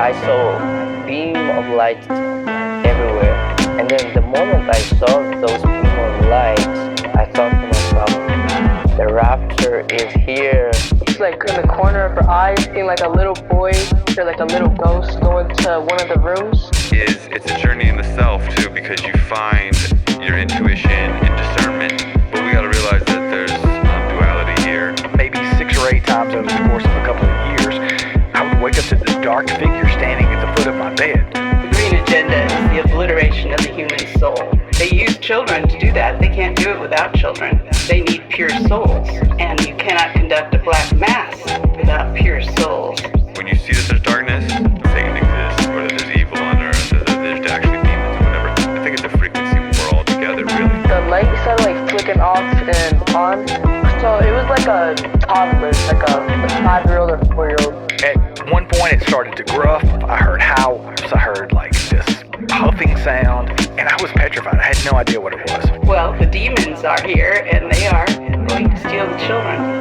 I saw a beam of light everywhere. And then the moment I saw those beam of light, I thought to myself, the rapture is here. It's like in the corner of her eye, seeing like a little boy or like a little ghost going to one of the rooms. It's a journey in the self too, because you find your intuition and discernment. But we got to realize that there's duality here. Maybe 6 or 8 times over the course of a couple of years, I would wake up to this dark figure standing at the foot of my bed. The green agenda is the obliteration of the human soul. They use children to do that. They can't do it without children. They need pure souls, and you cannot conduct a black mass without pure souls. When you see that there's darkness, Satan exists, or that there's evil on earth, or that there's actually demons or whatever, I think it's a frequency when we're all together, really. The light started like flicking off and on. So it was like a toddler, like a 5-year-old or 4-year-old. At one point it started to gruff. I heard howls. I heard like this puffing sound, and I was petrified. I had no idea what it was. Well, the demons are here, and they are going to steal the children.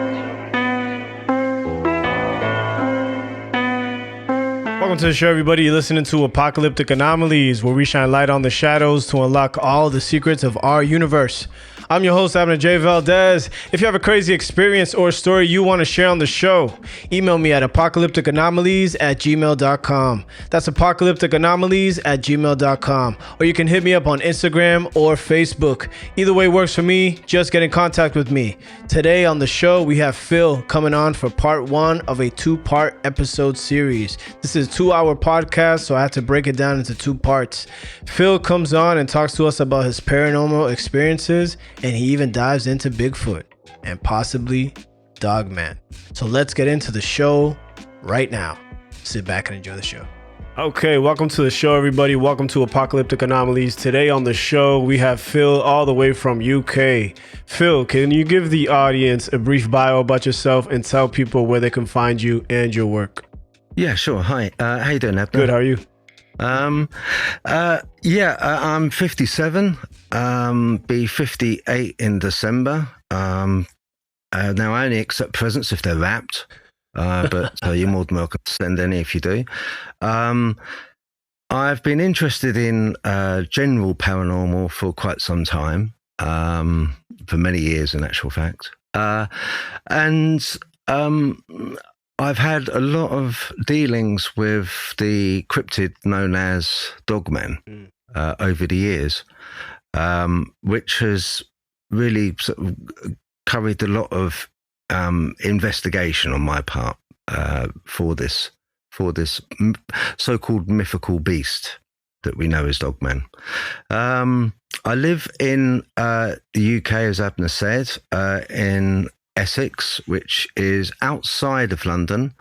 Welcome to the show, everybody. You're listening to Apocalyptic Anomalies, where we shine light on the shadows to unlock all the secrets of our universe. I'm your host, Abner J. Valdez. If you have a crazy experience or story you want to share on the show, email me at apocalypticanomalies@gmail.com. That's apocalypticanomalies@gmail.com. Or you can hit me up on Instagram or Facebook. Either way works for me. Just get in contact with me. Today on the show, we have Phil coming on for part 1 of a 2-part episode series. This is a 2-hour podcast, so I had to break it down into 2 parts. Phil comes on and talks to us about his paranormal experiences, and he even dives into Bigfoot and possibly Dogman. So let's get into the show right now. Sit back and enjoy the show. Okay, welcome to the show, everybody. Welcome to Apocalyptic Anomalies. Today on the show, we have Phil all the way from UK. Phil, can you give the audience a brief bio about yourself and tell people where they can find you and your work? Yeah, sure. Hi. How you doing, Abner? Good, how are you? I'm 57, be 58 in December. Now I only accept presents if they're wrapped, but you're more than welcome to send any if you do. I've been interested in general paranormal for quite some time, for many years in actual fact. I've had a lot of dealings with the cryptid known as Dogmen over the years, which has really sort of carried a lot of investigation on my part for this so-called mythical beast that we know as Dogmen. I live in the UK, as Abner said, in Essex, which is outside of London.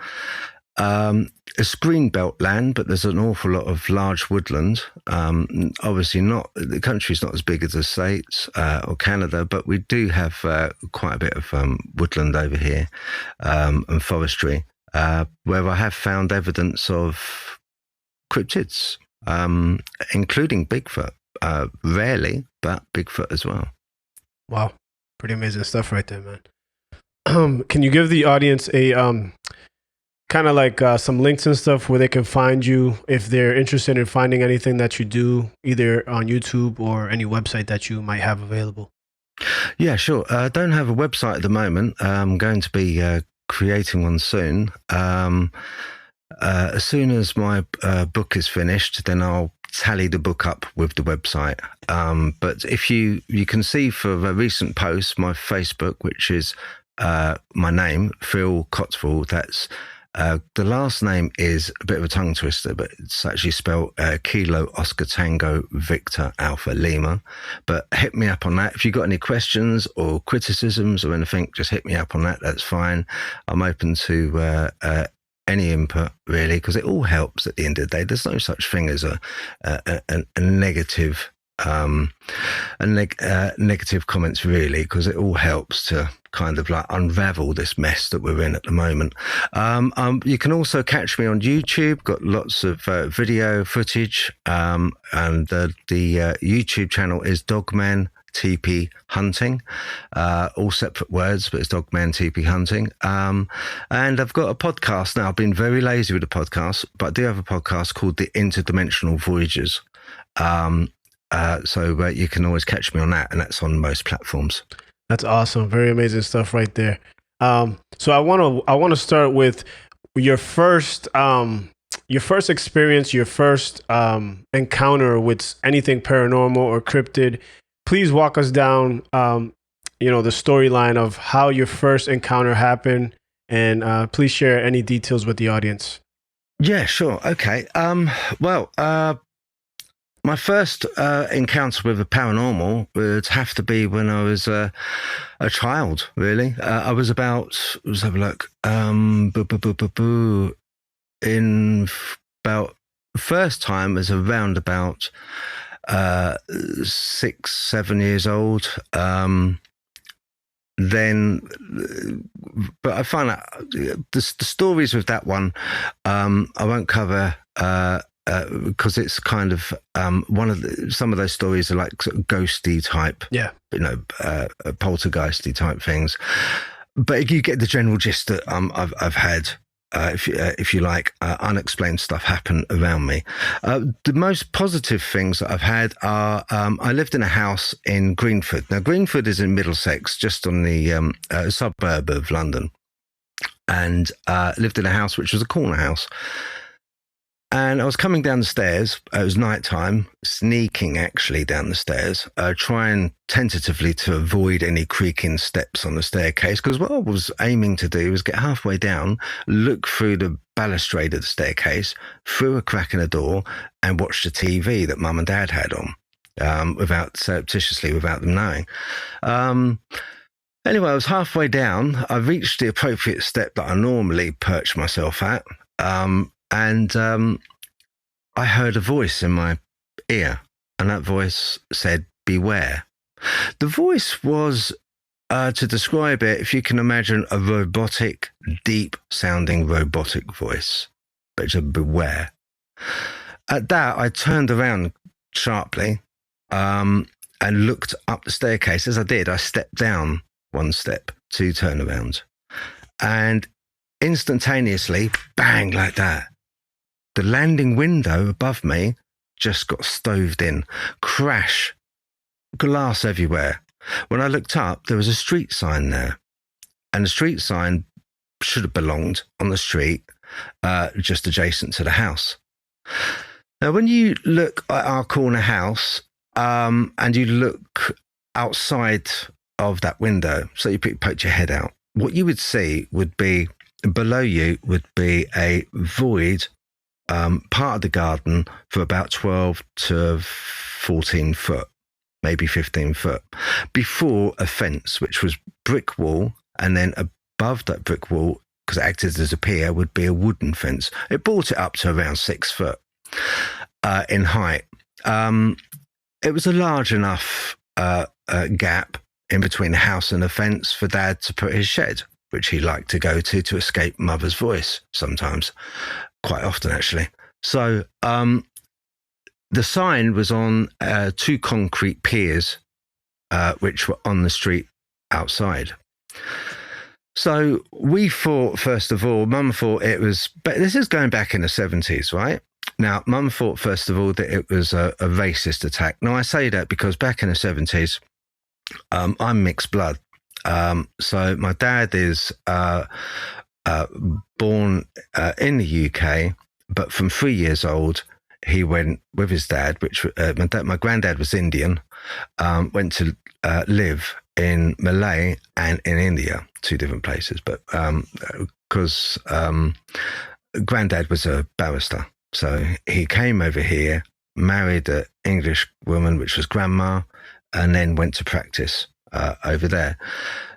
It's greenbelt land, but there's an awful lot of large woodland. Obviously the country's not as big as the States or Canada, but we do have quite a bit of woodland over here, and forestry, where I have found evidence of cryptids, including Bigfoot. Rarely, but Bigfoot as well. Wow, pretty amazing stuff right there, man. Can you give the audience a kind of like some links and stuff where they can find you if they're interested in finding anything that you do, either on YouTube or any website that you might have available? Yeah, sure. I don't have a website at the moment. I'm going to be creating one soon. As soon as my book is finished, then I'll tally the book up with the website. But if you can see for a recent post, my Facebook, which is my name, Phil Kotval. That's the last name is a bit of a tongue twister, but it's actually spelled Kilo Oscar Tango Victor Alpha Lima. But hit me up on that. If you've got any questions or criticisms or anything, just hit me up on that. That's fine. I'm open to any input, really, because it all helps at the end of the day. There's no such thing as a negative negative comments, really, because it all helps to kind of like unravel this mess that we're in at the moment. You can also catch me on YouTube, got lots of video footage, and the YouTube channel is Dogman TP hunting, all separate words, but it's Dogman TP hunting. And I've got a podcast now. I've been very lazy with the podcast, but I do have a podcast called the Interdimensional Voyages. So you can always catch me on that, and that's on most platforms. That's awesome. Very amazing stuff right there. So I want to start with your first experience, your first encounter with anything paranormal or cryptid. Please walk us down, the storyline of how your first encounter happened, and please share any details with the audience. Yeah, sure. Okay. My first encounter with the paranormal would have to be when I was a child, really. I was about, let's have a look, first time was around about 6, 7 years old. But I find out the stories with that one, I won't cover because it's kind of some of those stories are like sort of ghosty type, poltergeisty type things. But you get the general gist that I've had. If you like, unexplained stuff happen around me. The most positive things that I've had are I lived in a house in Greenford. Now, Greenford is in Middlesex, just on the suburb of London, and lived in a house which was a corner house. And I was coming down the stairs. It was nighttime, sneaking actually down the stairs, trying tentatively to avoid any creaking steps on the staircase. Because what I was aiming to do was get halfway down, look through the balustrade of the staircase, through a crack in the door, and watch the TV that Mum and Dad had on, surreptitiously, without them knowing. Anyway, I was halfway down. I reached the appropriate step that I normally perch myself at. And I heard a voice in my ear, and that voice said, "Beware." The voice was, to describe it, if you can imagine a robotic, deep-sounding robotic voice, but it's a beware. At that, I turned around sharply and looked up the staircase. As I did, I stepped down one step, 2 turnarounds, and instantaneously, bang, like that, the landing window above me just got stoved in. Crash. Glass everywhere. When I looked up, there was a street sign there. And the street sign should have belonged on the street, just adjacent to the house. Now, when you look at our corner house, and you look outside of that window, so you poke your head out, what you would see would be, below you would be a void, part of the garden for about 12 to 14 foot, maybe 15 foot, before a fence, which was brick wall, and then above that brick wall, because it acted as a pier, would be a wooden fence. It brought it up to around 6 foot in height. It was a large enough gap in between the house and the fence for Dad to put his shed, which he liked to go to escape Mother's voice sometimes. Quite often, actually. So the sign was on 2 concrete piers, which were on the street outside. So we thought, first of all, Mum thought it was, but this is going back in the 70s, right? Now, Mum thought, first of all, that it was a racist attack. Now, I say that because back in the 70s, I'm mixed blood. So my dad is born in the UK, but from 3 years old, he went with his dad, which my granddad was Indian, went to live in Malay and in India, 2 different places. But because granddad was a barrister, so he came over here, married an English woman, which was grandma, and then went to practice over there.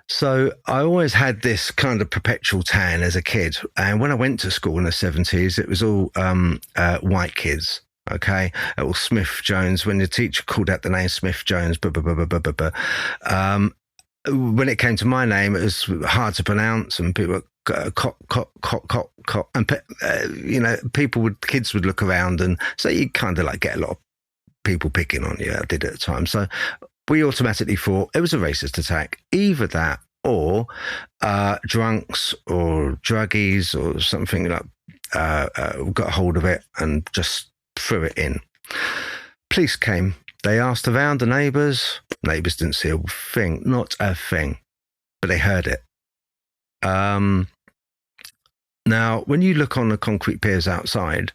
So I always had this kind of perpetual tan as a kid. And when I went to school in the 70s, it was all white kids, okay? It was Smith Jones. When the teacher called out the name Smith Jones, when it came to my name, it was hard to pronounce, and people and kids would look around, and so you kind of like get a lot of people picking on you. I did at the time. So we automatically thought it was a racist attack. Either that or drunks or druggies or something like got hold of it and just threw it in. Police came. They asked around the neighbours. Neighbours didn't see a thing, not a thing, but they heard it. Now, when you look on the concrete piers outside,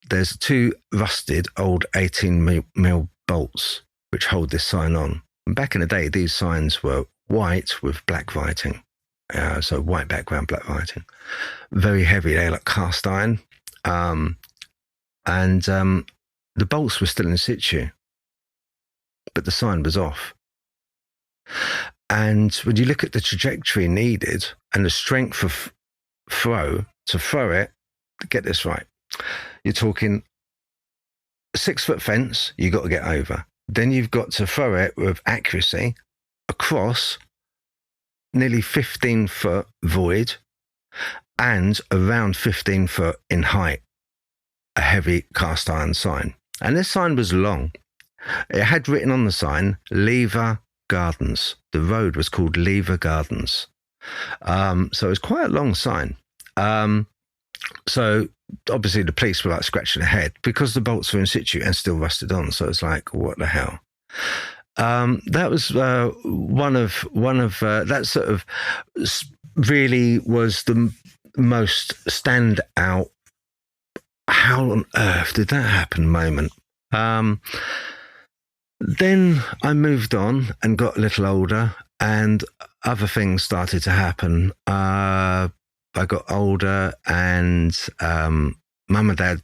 there's 2 rusted old 18mm bolts which hold this sign on. And back in the day, these signs were white with black writing. So white background, black writing. Very heavy. They're like cast iron. And the bolts were still in situ, but the sign was off. And when you look at the trajectory needed and the strength of to throw it, get this right, you're talking 6-foot fence you got to get over. Then you've got to throw it with accuracy across nearly 15-foot void and around 15 foot in height, a heavy cast iron sign. And this sign was long. It had written on the sign, Lever Gardens. The road was called Lever Gardens. So it was quite a long sign. So obviously the police were like scratching their head because the bolts were in situ and still rusted on. So it's like, what the hell? That was one of that sort of really was the most standout. How on earth did that happen moment? Then I moved on and got a little older, and other things started to happen. I got older, and mum and dad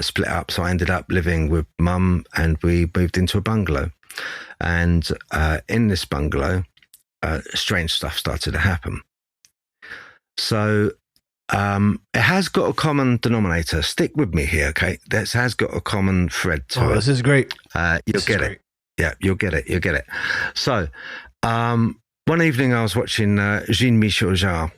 split up, so I ended up living with mum, and we moved into a bungalow. And in this bungalow, strange stuff started to happen. So it has got a common denominator. Stick with me here, okay? This has got a common thread to it. This is great. You'll get it. Yeah, you'll get it. You'll get it. So one evening I was watching Jean-Michel Jarre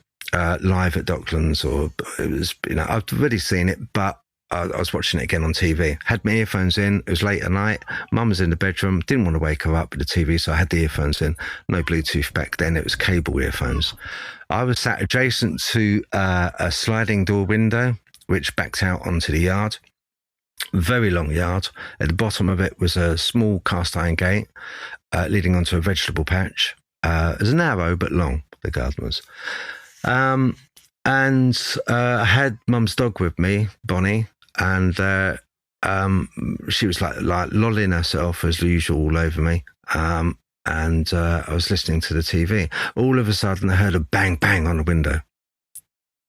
live at Docklands, or it was, I've already seen it, but I was watching it again on TV. Had my earphones in. It was late at night. Mum was in the bedroom. Didn't want to wake her up with the TV, so I had the earphones in. No Bluetooth back then. It was cable earphones. I was sat adjacent to a sliding door window, which backed out onto the yard. Very long yard. At the bottom of it was a small cast iron gate leading onto a vegetable patch. It was narrow but long, the garden was. And I had mum's dog with me, Bonnie, and she was like lolling herself as usual all over me. And I was listening to the TV. All of a sudden, I heard a bang, bang on the window.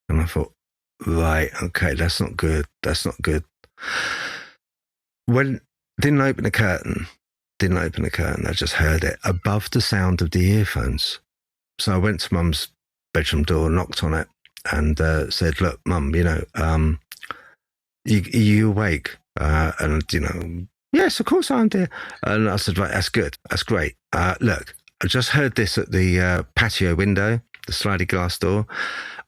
And I thought, right, okay, that's not good. That's not good. Didn't open the curtain. I just heard it above the sound of the earphones. So I went to mum's bedroom door, knocked on it, and said, look, mum, you awake? And, yes, of course I'm, dear. And I said, right, that's good. That's great. Look, I just heard this at the patio window, the sliding glass door.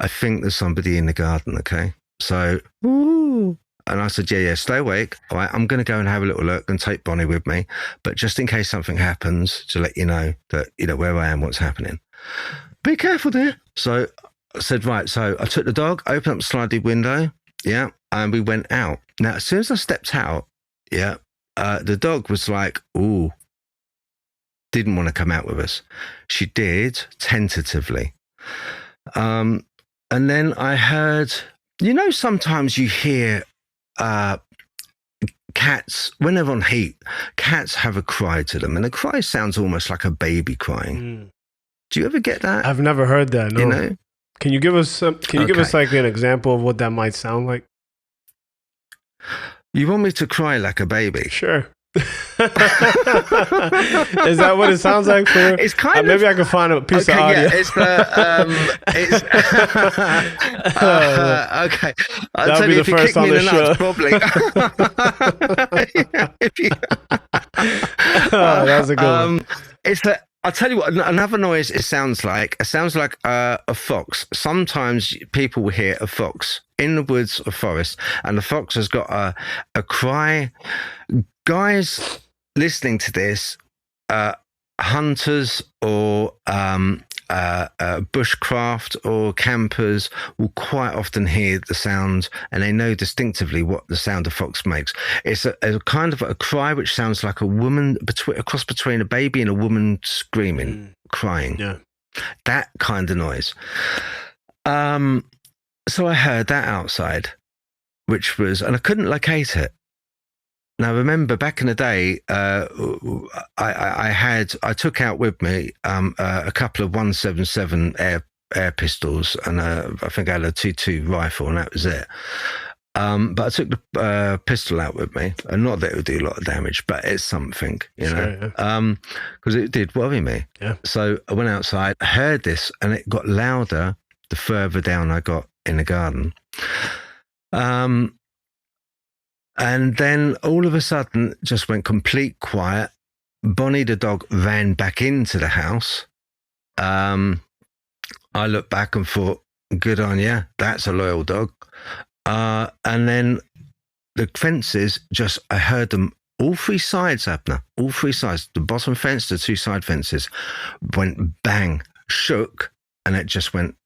I think there's somebody in the garden, okay? So, ooh. And I said, yeah, stay awake. All right, I'm going to go and have a little look and take Bonnie with me. But just in case something happens, to let you know that, where I am, what's happening. Be careful, dear. So I said, right. So I took the dog, opened up the sliding window. Yeah. And we went out. Now, as soon as I stepped out, yeah, the dog was like, ooh, didn't want to come out with us. She did, tentatively. And then I heard, sometimes you hear cats, when they're on heat, cats have a cry to them, and the cry sounds almost like a baby crying. Do you ever get that? I've never heard that. No. Can you give us give us like an example of what that might sound like? You want me to cry like a baby? Sure. Is that what it sounds like for? It's kind of. Maybe I can find a piece of audio. Yeah, it's okay. I'll tell you, if you kick me in the nuts, probably. Oh, that's a good one. I'll tell you what, another noise it sounds like. It sounds like a fox. Sometimes people will hear a fox in the woods or forest, and the fox has got a cry. Guys listening to this, I hunters or bushcraft or campers will quite often hear the sound, and they know distinctively what the sound a fox makes. It's a kind of a cry which sounds like a woman, a cross between a baby and a woman screaming, crying. Yeah. That kind of noise. So I heard that outside, and I couldn't locate it. Now, remember back in the day, I took out with me a couple of 177 air pistols, and I think I had a 22 rifle, and that was it. But I took the pistol out with me, and not that it would do a lot of damage, but it's something, because it did worry me. Yeah. So I went outside, heard this, and it got louder the further down I got in the garden. And then all of a sudden, just went complete quiet. Bonnie the dog ran back into the house. I looked back and thought, good on you, that's a loyal dog. And then the fences, I heard them, all three sides, Abner, all three sides, the bottom fence, the two side fences, went bang, shook, and it just went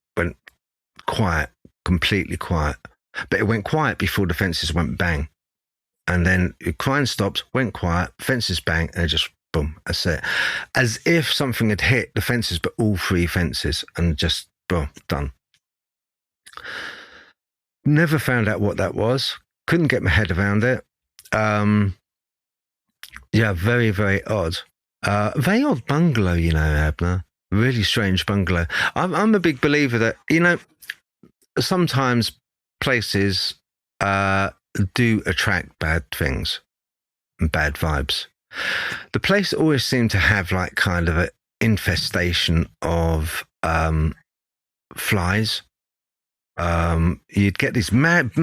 quiet, completely quiet. But it went quiet before the fences went bang. And then crying stopped, went quiet, fences bang, and it just boom, that's it. As if something had hit the fences, but all three fences, and just boom, done. Never found out what that was. Couldn't get my head around it. Yeah, very, very odd. Very odd bungalow, Abner. Really strange bungalow. I'm a big believer that, sometimes places do attract bad things and bad vibes. The place always seemed to have like kind of an infestation of flies. You'd get these mad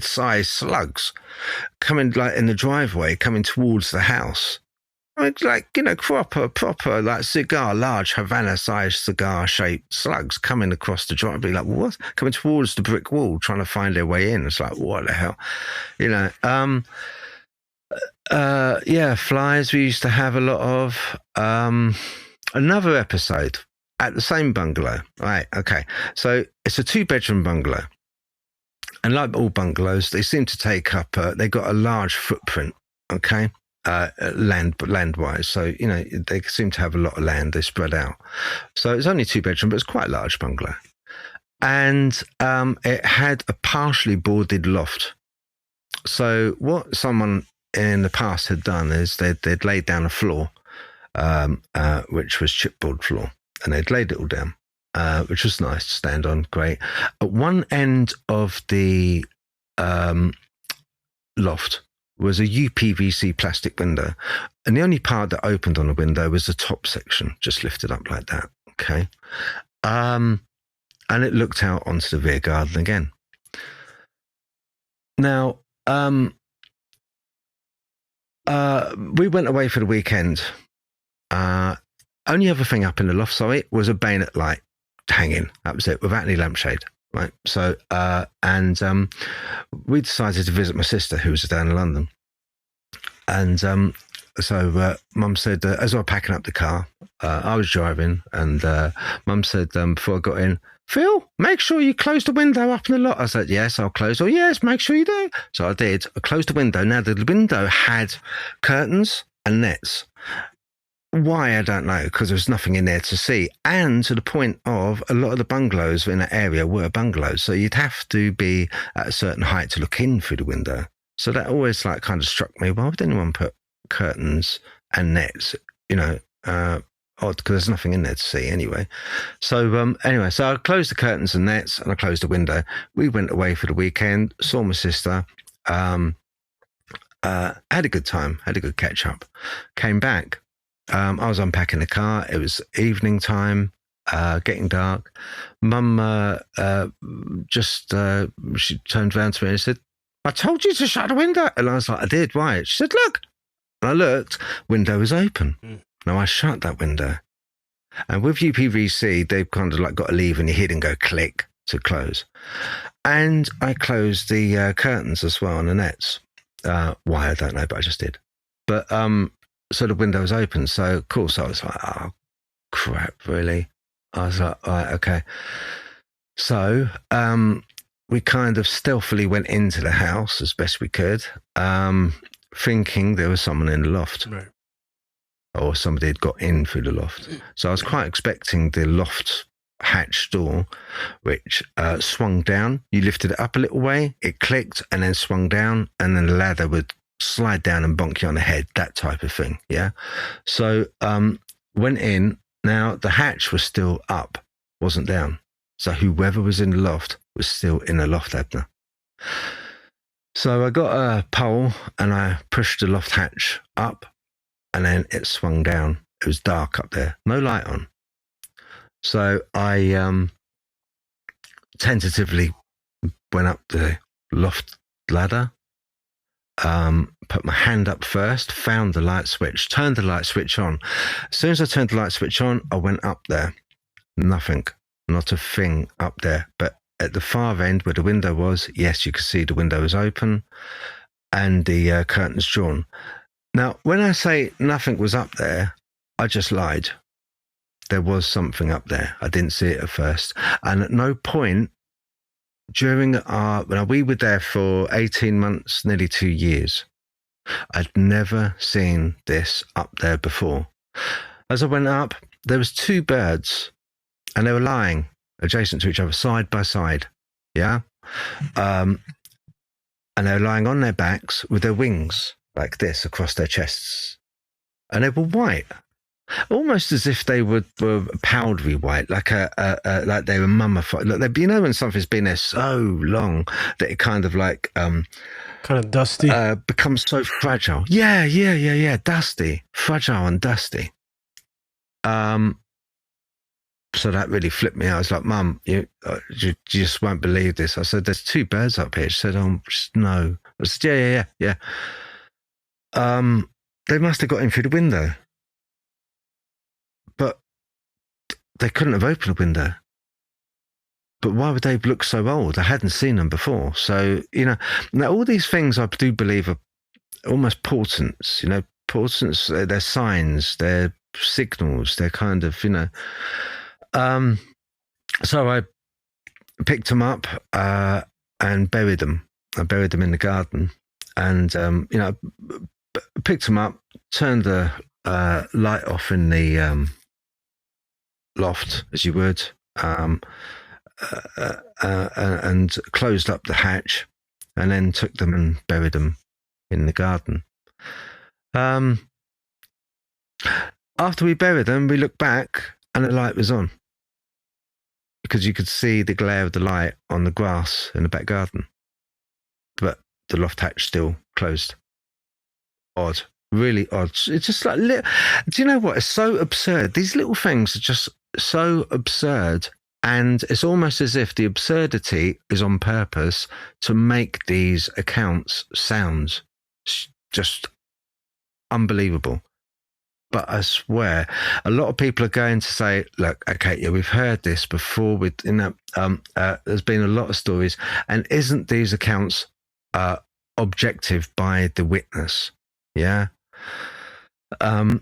sized slugs coming like in the driveway, coming towards the house. Like, proper, like large Havana-sized cigar-shaped slugs coming across the driveway. Like, what? Coming towards the brick wall, trying to find their way in. It's like, what the hell? Flies we used to have a lot of. Another episode at the same bungalow. Right, okay. So it's a 2-bedroom bungalow. And like all bungalows, they seem to take up, they got a large footprint, okay? Land-wise, so they seem to have a lot of land. They spread out, so it's only 2-bedroom, but it's quite a large bungalow, and it had a partially boarded loft. So what someone in the past had done is they'd laid down a floor, which was chipboard floor, and they'd laid it all down, which was nice to stand on. Great. At one end of the loft was a UPVC plastic window, and the only part that opened on the window was the top section, just lifted up like that. Okay, and it looked out onto the rear garden again. Now, we went away for the weekend. Only other thing up in the loft, was a bayonet light hanging. That was it, without any lampshade. Right. So, we decided to visit my sister, who was down in London. And so Mum said, as I was packing up the car, I was driving, and Mum said, before I got in, Phil, make sure you close the window up in the lot. I said, yes, I'll close. Oh, yes, make sure you do. So I did. I closed the window. Now, the window had curtains and nets. Why, I don't know, because there was nothing in there to see. And to the point of a lot of the bungalows in that area were bungalows. So you'd have to be at a certain height to look in through the window. So that always kind of struck me. Why would anyone put curtains and nets? Odd, because there's nothing in there to see anyway. So anyway, so I closed the curtains and nets, and I closed the window. We went away for the weekend, saw my sister, had a good time, had a good catch up, came back. I was unpacking the car. It was evening time, getting dark. Mum she turned around to me and said, I told you to shut the window. And I was like, I did, why? She said, look. And I looked, window was open. Now I shut that window. And with UPVC, they've kind of got a lever in your head and go click to close. And I closed the curtains as well on the nets. Why, I don't know, but I just did. But so the window was open. So of course I was like, oh crap, really? I was like, all right, okay. So we kind of stealthily went into the house as best we could, thinking there was someone in the loft. Right. Or somebody had got in through the loft. So I was quite expecting the loft hatch door, which swung down. You lifted it up a little way, it clicked, and then swung down, and then the ladder would slide down and bonk you on the head, that type of thing, yeah? So went in. Now, the hatch was still up, wasn't down. So whoever was in the loft was still in the loft, Abner. So I got a pole, and I pushed the loft hatch up, and then it swung down. It was dark up there, no light on. So I tentatively went up the loft ladder, put my hand up first, found the light switch, turned the light switch on. As soon as I turned the light switch on, I went up there. Nothing, not a thing up there. But at the far end where the window was, yes, you could see the window was open and the curtains drawn. Now, when I say nothing was up there, I just lied. There was something up there. I didn't see it at first. And at no point during we were there for 18 months, nearly 2 years, I'd never seen this up there before. As I went up, there was 2 birds, and they were lying adjacent to each other, side by side. Yeah? And they were lying on their backs with their wings like this across their chests. And they were white, almost as if they were powdery white, like like they were mummified. Like, you know, when something's been there so long that it kind of like kind of dusty, becomes so fragile. Yeah, dusty, fragile and dusty. So that really flipped me out. I was like, Mum, you just won't believe this. I said, there's 2 birds up here. She said, oh, no. I said, yeah. They must have got in through the window. But they couldn't have opened a window. But why would they look so old? I hadn't seen them before. So, you know, now all these things I do believe are almost portents, you know, portents, they're signs, they're signals, they're kind of, you know. So I picked them up and buried them. I buried them in the garden. And, you know, picked them up, turned the light off in the loft, as you would, and closed up the hatch, and then took them and buried them in the garden. After we buried them, we looked back and the light was on, because you could see the glare of the light on the grass in the back garden, but the loft hatch still closed. Odd. Really odd. It's just like, do you know what? It's so absurd. These little things are just so absurd. And it's almost as if the absurdity is on purpose to make these accounts sound just unbelievable. But I swear, a lot of people are going to say, look, okay, yeah, we've heard this before. There's been a lot of stories. And isn't these accounts objective by the witness? Yeah. And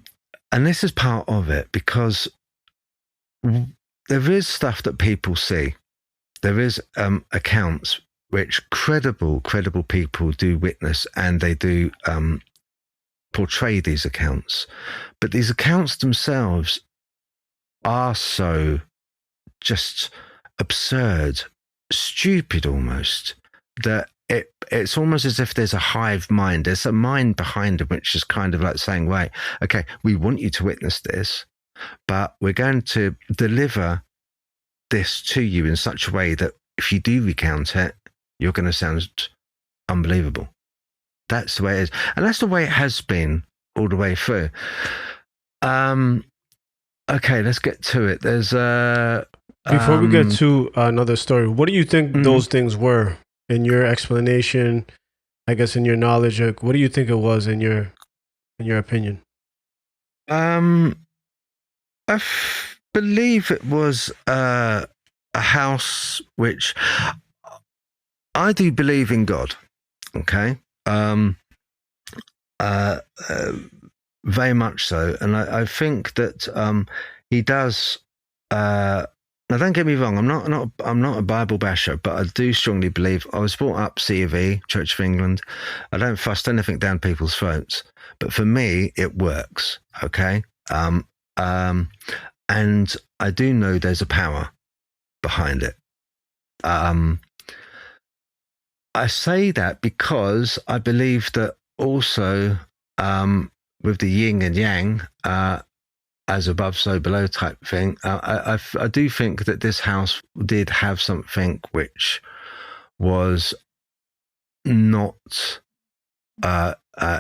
this is part of it, because there is stuff that people see. There is accounts which credible people do witness, and they do portray these accounts. But these accounts themselves are so just absurd, stupid almost, that it's almost as if there's a hive mind. There's a mind behind them, which is kind of like saying, right, okay, we want you to witness this, but we're going to deliver this to you in such a way that if you do recount it, you're going to sound unbelievable. That's the way it is. And that's the way it has been all the way through. Okay, let's get to it. There's before we get to another story, what do you think those things were? In your explanation, I guess in your knowledge, what do you think it was in your opinion? I believe it was a house which I do believe in God. Okay. very much so. And I think that he does. Now, don't get me wrong. I'm not a Bible basher, but I do strongly believe. I was brought up C of E, Church of England. I don't thrust anything down people's throats, but for me, it works. Okay, and I do know there's a power behind it. I say that because I believe that also with the yin and yang. As above, so below type thing. I do think that this house did have something which was not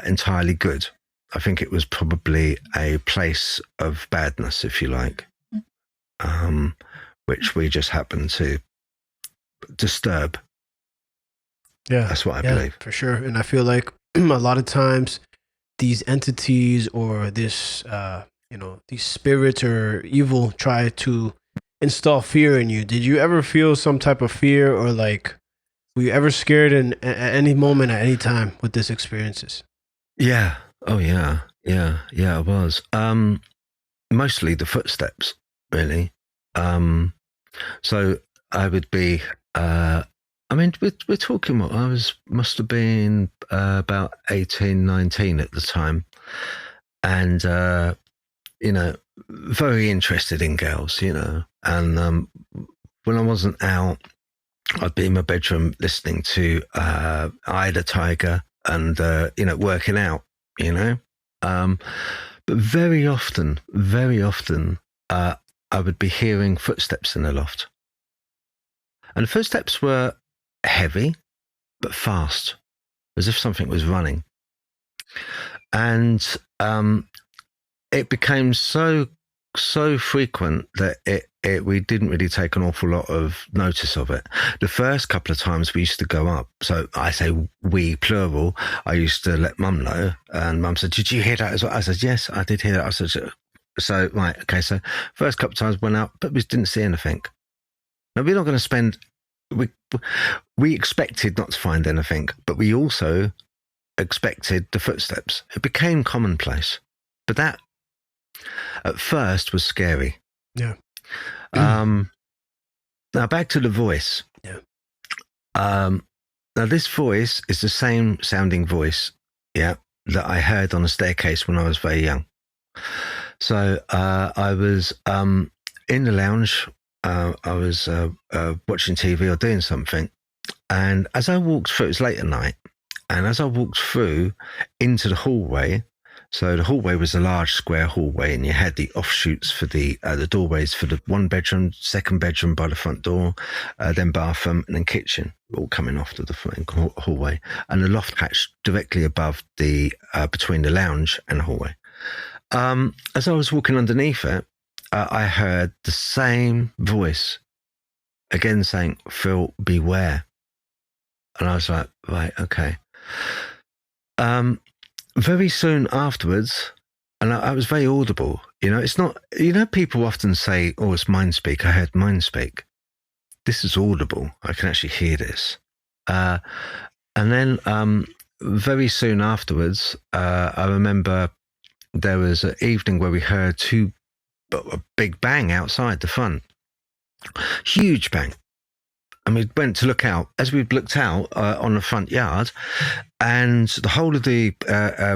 entirely good. I think it was probably a place of badness, if you like, which we just happened to disturb. Yeah, that's what I believe. For sure. And I feel like a lot of times these entities or this these spirits or evil try to install fear in you. Did you ever feel some type of fear, or like were you ever scared at any moment, at any time with these experiences? Yeah. Oh yeah. I was. Mostly the footsteps, really. So I would be. I mean, we're talking what must have been about 18, 19 at the time, and very interested in girls, and when I wasn't out, I'd be in my bedroom listening to Eye the Tiger and working out, but very often I would be hearing footsteps in the loft, and the footsteps were heavy but fast, as if something was running, and it became so frequent that we didn't really take an awful lot of notice of it. The first couple of times we used to go up, so I say we, plural, I used to let Mum know, and Mum said, "Did you hear that as well?" I said, "Yes, I did hear that." I said, "So, right, okay, so first couple of times went up, but we didn't see anything." Now, we're not going to spend, we expected not to find anything, but we also expected the footsteps. It became commonplace, but that at first was scary. Yeah. Now back to the voice. Yeah. Now this voice is the same sounding voice, that I heard on a staircase when I was very young. So I was in the lounge. I was watching TV or doing something, and as I walked through, it was late at night, and as I walked through into the hallway. So the hallway was a large square hallway, and you had the offshoots for the doorways for the one bedroom, second bedroom by the front door, then bathroom, and then kitchen, all coming off to the front hallway, and the loft hatch directly above the between the lounge and the hallway. As I was walking underneath it, I heard the same voice again saying, "Phil, beware." And I was like, right, okay. Very soon afterwards, and I was very audible. It's not, people often say, "Oh, it's mind speak." I heard mind speak. This is audible. I can actually hear this. And then very soon afterwards, I remember there was an evening where we heard a big bang outside the front. Huge bang. And we went to look out. As we looked out on the front yard, and the whole of the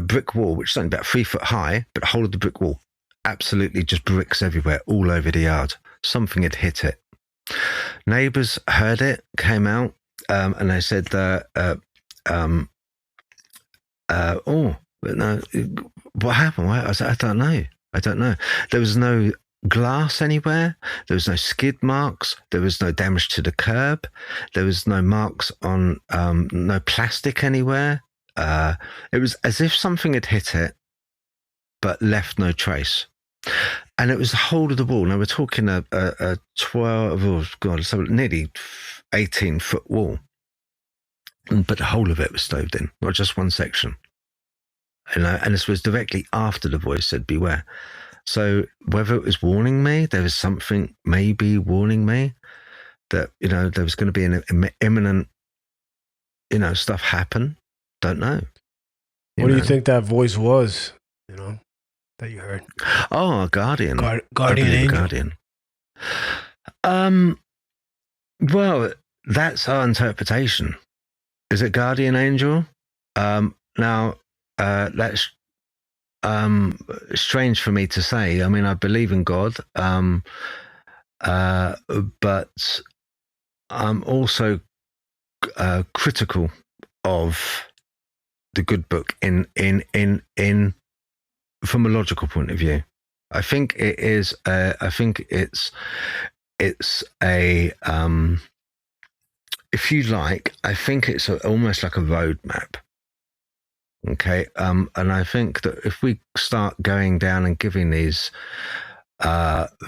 brick wall, which is only about 3 foot high, but the whole of the brick wall, absolutely just bricks everywhere, all over the yard. Something had hit it. Neighbours heard it, came out, and they said, "Oh, but no, what happened?" I said, I don't know. There was no glass anywhere. There was no skid marks. There was no damage to the curb. There was no marks on no plastic anywhere. It was as if something had hit it but left no trace. And it was the whole of the wall. Now we're talking a 12, nearly 18-foot wall, but the whole of it was stoved in, not just one section. And this was directly after the voice said, "Beware." So whether it was warning me, there was something maybe warning me that, there was going to be an imminent, stuff happen. Don't know. What do you think that voice was? that you heard? Oh, a guardian. Guardian I believe angel. a guardian. Well, that's our interpretation. Is it guardian angel? Now, that's strange for me to say. I mean, I believe in God, but I'm also critical of the good book in from a logical point of view. I think it is. I think it's a. If you like, I think it's almost like a roadmap. Okay, and I think that if we start going down and giving these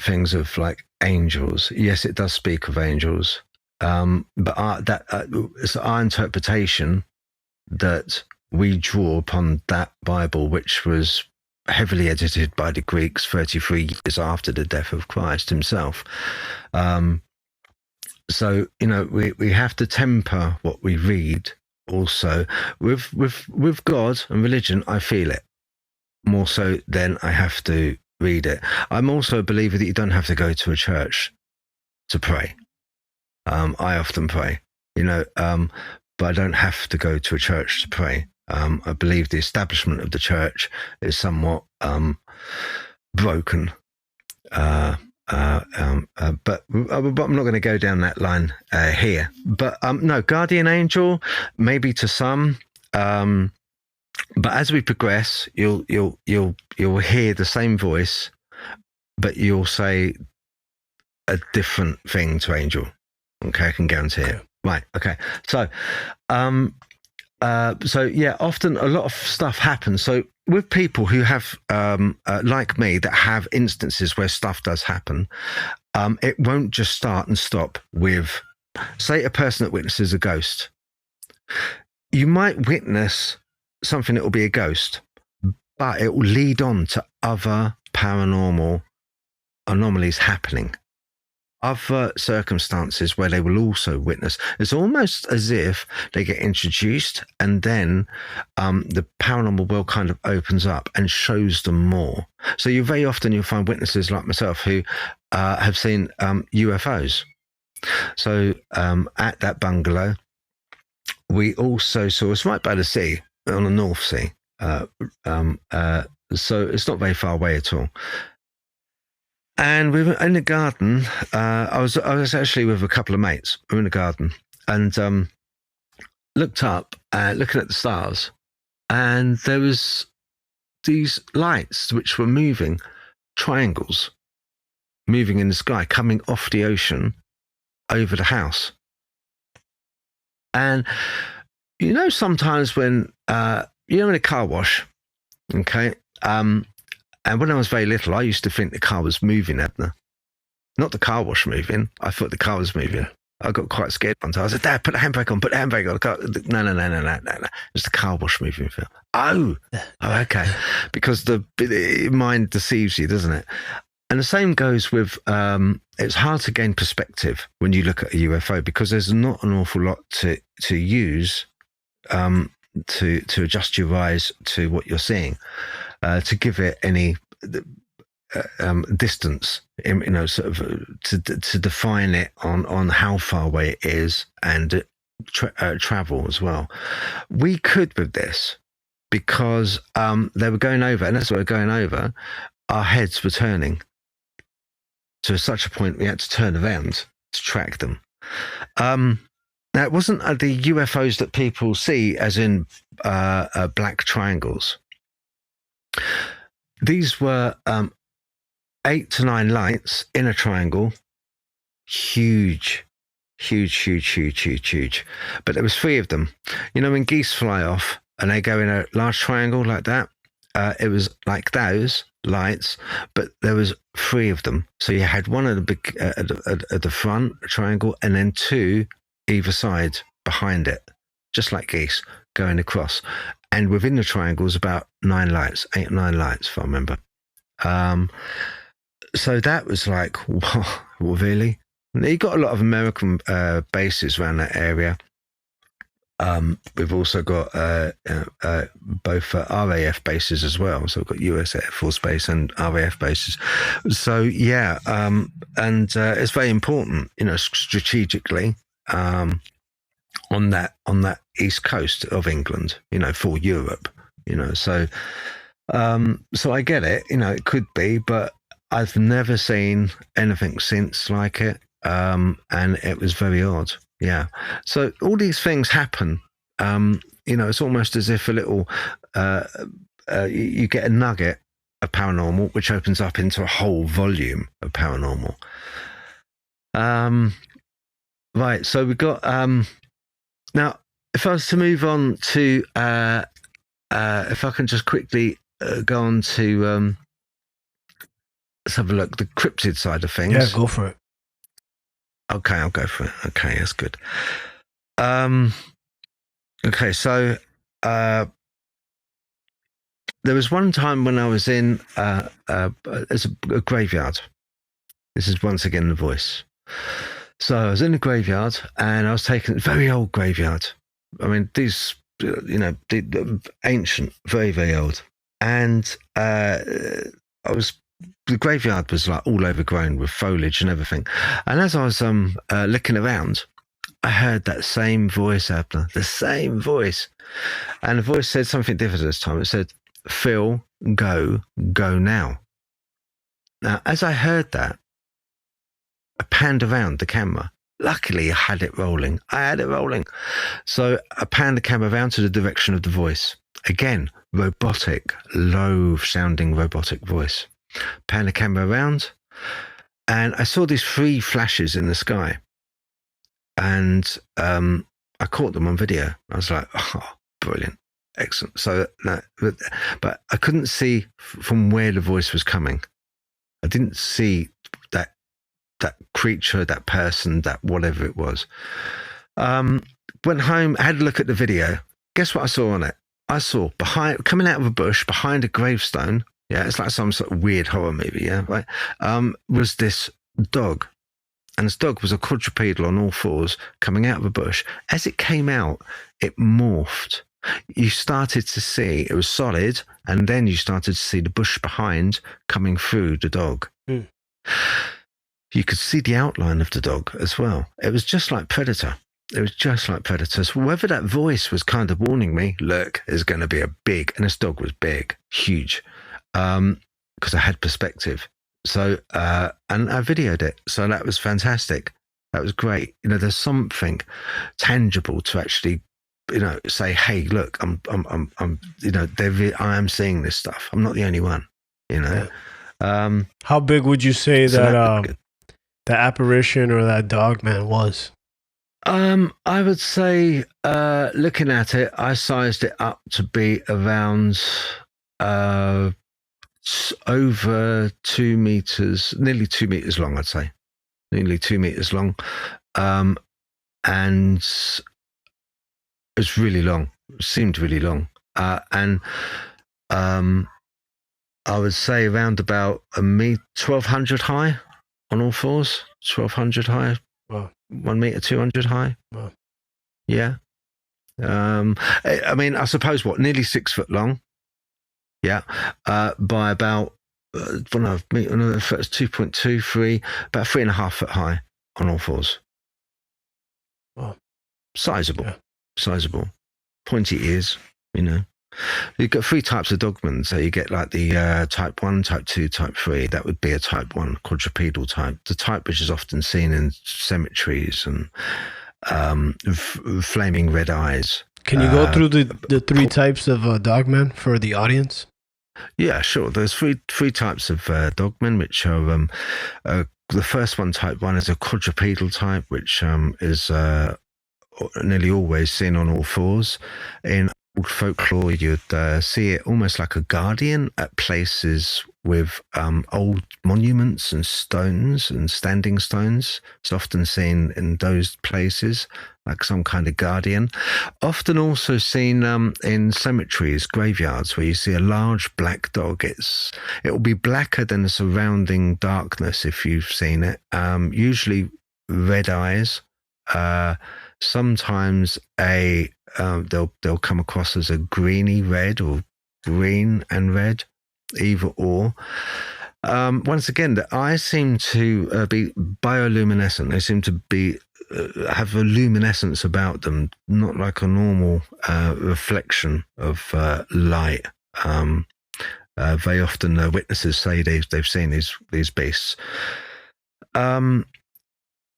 things of like angels, yes, it does speak of angels, but it's our interpretation that we draw upon that Bible, which was heavily edited by the Greeks 33 years after the death of Christ himself. So, we have to temper what we read also with God and religion. I feel it more so than I have to read it. I'm also a believer that you don't have to go to a church to pray. I often pray, but I don't have to go to a church to pray. I believe the establishment of the church is somewhat broken. But I'm not going to go down that line here. But no, guardian angel, maybe to some. But as we progress, you'll hear the same voice, but you'll say a different thing to angel. Okay, I can guarantee it. Right. Okay. So, yeah, often a lot of stuff happens. So with people who have, like me, that have instances where stuff does happen, it won't just start and stop with, say, a person that witnesses a ghost. You might witness something that will be a ghost, but it will lead on to other paranormal anomalies happening. Other circumstances where they will also witness. It's almost as if they get introduced and then the paranormal world kind of opens up and shows them more. So you'll find witnesses like myself who have seen UFOs. So at that bungalow, we also saw, it's right by the sea, on the North Sea. So it's not very far away at all. And we were in the garden. I was actually with a couple of mates. We were in the garden and looked up, looking at the stars, and there was these lights which were moving, triangles, moving in the sky, coming off the ocean over the house. And sometimes when in a car wash, okay. And when I was very little, I used to think the car was moving, Edna. Not the car wash moving. I thought the car was moving. I got quite scared one time. I said, Dad, put the handbrake on, The car. No. It's the car wash moving, Phil. Oh, okay. Because the mind deceives you, doesn't it? And the same goes with, it's hard to gain perspective when you look at a UFO because there's not an awful lot to use to adjust your eyes to what you're seeing. To give it any distance, sort of to define it on how far away it is and travel as well. We could with this because they were going over, and as they were going over, our heads were turning. To such a point we had to turn around to track them. Now, it wasn't the UFOs that people see as in black triangles. These were 8 to 9 lights in a triangle. Huge. But there was 3 of them. When geese fly off and they go in a large triangle like that, it was like those lights, but there was 3 of them. So you had one at the big at the front triangle, and then 2 either side behind it, just like geese going across. And within the triangle was about 9 lights, 8 or 9 lights, if I remember. So that was like, whoa, really? You got a lot of American bases around that area. We've also got both RAF bases as well. So we've got US Air Force Base and RAF bases. So yeah, and it's very important, strategically on that east coast of England, for Europe, So so I get it, it could be, but I've never seen anything since like it, and it was very odd. Yeah. So all these things happen. It's almost as if a little, you get a nugget of paranormal, which opens up into a whole volume of paranormal. Right. So we've got, now, if I was to move on to, if I can just quickly go on to, let's have a look, the cryptid side of things. Yeah, go for it. Okay, I'll go for it. Okay, that's good. Okay, so there was one time when I was in there's a graveyard. This is once again the voice. So I was in a graveyard and I was taking a very old graveyard. I mean, these, the ancient, very, very old. And the graveyard was like all overgrown with foliage and everything. And as I was looking around, I heard that same voice, Abner, the same voice. And the voice said something different this time. It said, Phil, go now. Now, as I heard that, I panned around the camera. Luckily, I had it rolling. So I panned the camera around to the direction of the voice. Again, robotic, low-sounding robotic voice. Pan the camera around, and I saw these 3 flashes in the sky, and I caught them on video. I was like, "Oh, brilliant, excellent!" So, but I couldn't see from where the voice was coming. I didn't see that creature, that person, that whatever it was. Went home, had a look at the video. Guess what I saw on it? I saw coming out of a bush behind a gravestone. Yeah, it's like some sort of weird horror movie, yeah, right? Was this dog. And this dog was a quadrupedal on all 4s coming out of a bush. As it came out, it morphed. You started to see, it was solid, and then you started to see the bush behind coming through the dog. Mm. You could see the outline of the dog as well. It was just like Predator. So whether that voice was kind of warning me, look, there's going to be a big, and this dog was big, huge. Because I had perspective. So, and I videoed it. So that was fantastic. That was great. There's something tangible to actually, say, hey, look, I am seeing this stuff. I'm not the only one, Yeah. How big would you say that the apparition or that Dogman was? I would say, looking at it, I sized it up to be around, over 2 meters, nearly 2 meters long, I'd say. Nearly 2 meters long. And it's really long. It seemed really long. And I would say around about 1,200 high on all 4s. 1,200 high. Wow. 1 meter, 200 high. Wow. Yeah. I mean, I suppose nearly 6 foot long. Yeah, by about, it's 2.23, about 3.5 foot high on all 4s. Wow. Sizable. Pointy ears, You've got 3 types of Dogmen. So you get like the type 1, type 2, type 3. That would be a type 1 quadrupedal type. The type which is often seen in cemeteries and flaming red eyes. Can you go through the 3 types of Dogmen for the audience? Yeah, sure. There's three types of Dogmen, which are the first one, type 1, is a quadrupedal type, which is nearly always seen on all 4s. In old folklore, you'd see it almost like a guardian at places with old monuments and stones and standing stones. It's often seen in those places, like some kind of guardian. Often also seen in cemeteries, graveyards, where you see a large black dog. It will be blacker than the surrounding darkness if you've seen it. Usually red eyes, Sometimes they'll come across as a greeny red or green and red, either or. Once again, the eyes seem to be bioluminescent. They seem to be have a luminescence about them, not like a normal reflection of light. Very often, witnesses say they've seen these beasts.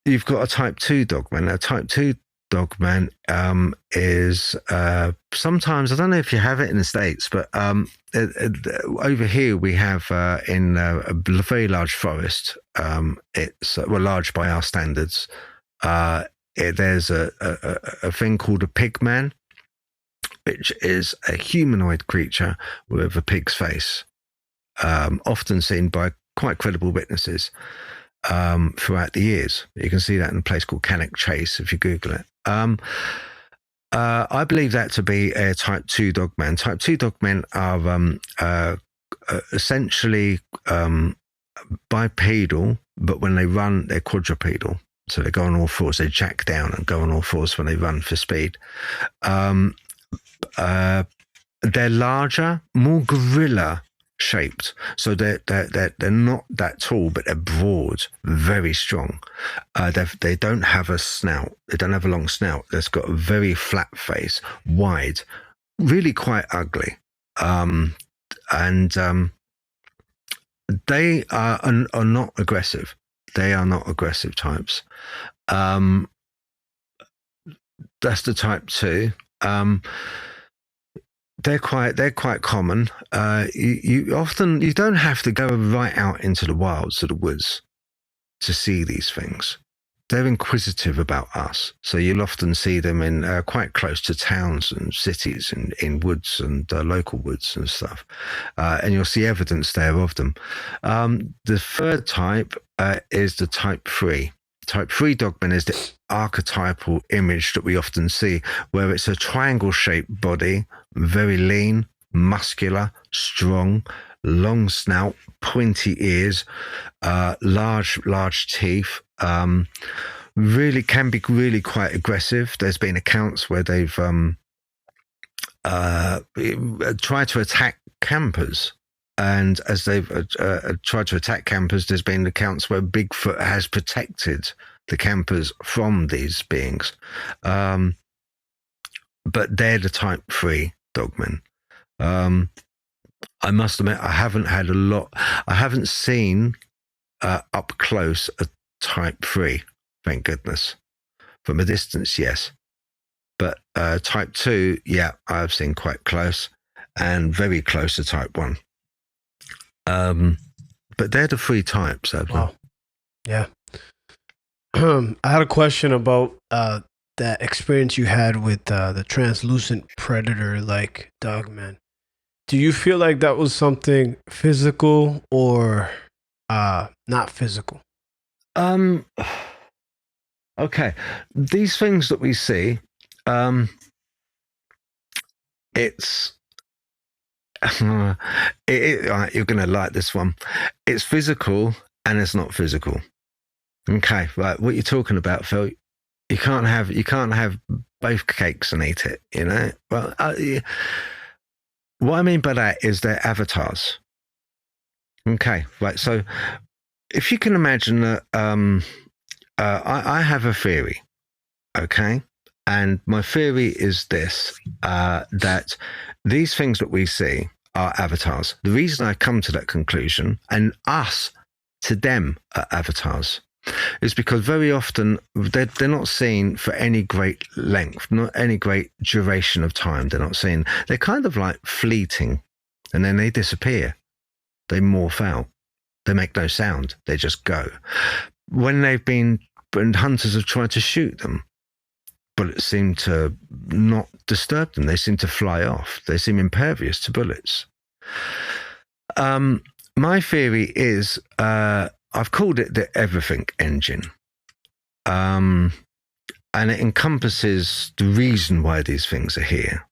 You've got a Type 2 Dogman. A Type 2 Dogman is sometimes, I don't know if you have it in the States, but over here we have in a very large forest. It's large by our standards. There's a thing called a pig man, which is a humanoid creature with a pig's face, often seen by quite credible witnesses throughout the years. You can see that in a place called Cannock Chase if you Google it. I believe that to be a Type 2 Dogman. Type 2 Dogmen are essentially bipedal, but when they run, they're quadrupedal. So they go on all fours. They jack down and go on all fours when they run for speed. They're larger, more gorilla shaped. So they're not that tall, but they're broad, very strong. They don't have a snout. They don't have a long snout. They've got a very flat face, wide, really quite ugly. And they are not aggressive. They are not aggressive types. That's the Type 2. They're quite common. You don't have to go right out into the wilds of the woods to see these things. They're inquisitive about us, so you'll often see them in quite close to towns and cities, in woods and local woods and stuff, and you'll see evidence there of them. The third type is the Type 3. Type 3 Dogman is the archetypal image that we often see, where it's a triangle-shaped body, very lean, muscular, strong, long snout, pointy ears, large teeth. Really can be really quite aggressive. There's been accounts where they've tried to attack campers. And as they've tried to attack campers, there's been accounts where Bigfoot has protected the campers from these beings. But they're the Type 3 Dogmen. I must admit, I haven't seen up close a Type 3, thank goodness. From a distance, yes. But Type 2, yeah, I've seen quite close, and very close to Type 1. But they're the 3 types. Wow. Yeah. I had a question about that experience you had with the translucent predator like Dogman. Do you feel like that was something physical or not physical? Okay. These things that we see, it's you're going to like this one. It's physical and it's not physical. Okay, right. What you're talking about, Phil? You can't have both cakes and eat it. You know. Well, what I mean by that is they're avatars. Okay, right. So if you can imagine that, I have a theory. Okay. And my theory is this, that these things that we see are avatars. The reason I come to that conclusion, and us to them are avatars, is because very often they're not seen for any great length, not any great duration of time. They're not seen. They're kind of like fleeting, and then they disappear. They morph out. They make no sound. They just go. When hunters have tried to shoot them, bullets seem to not disturb them. They seem to fly off. They seem impervious to bullets. My theory is, I've called it the everything engine. And it encompasses the reason why these things are here.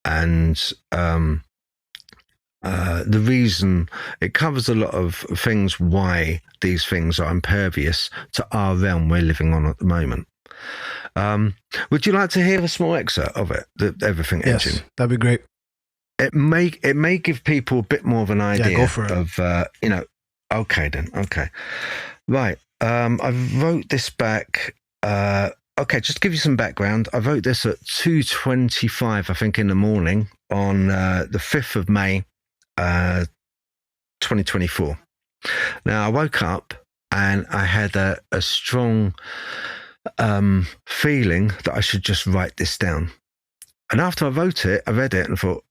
And the reason, it covers a lot of things why these things are impervious to our realm we're living on at the moment. Would you like to hear a small excerpt of it, the Everything Yes, engine? that'd be great. It may give people a bit more of an idea go for it. of, okay then, okay. Right, I wrote this back, okay, just to give you some background, I wrote this at 2:25, I think, in the morning on the 5th of May, 2024. Now, I woke up and I had a strong feeling that I should just write this down. And after I wrote it, I read it and thought,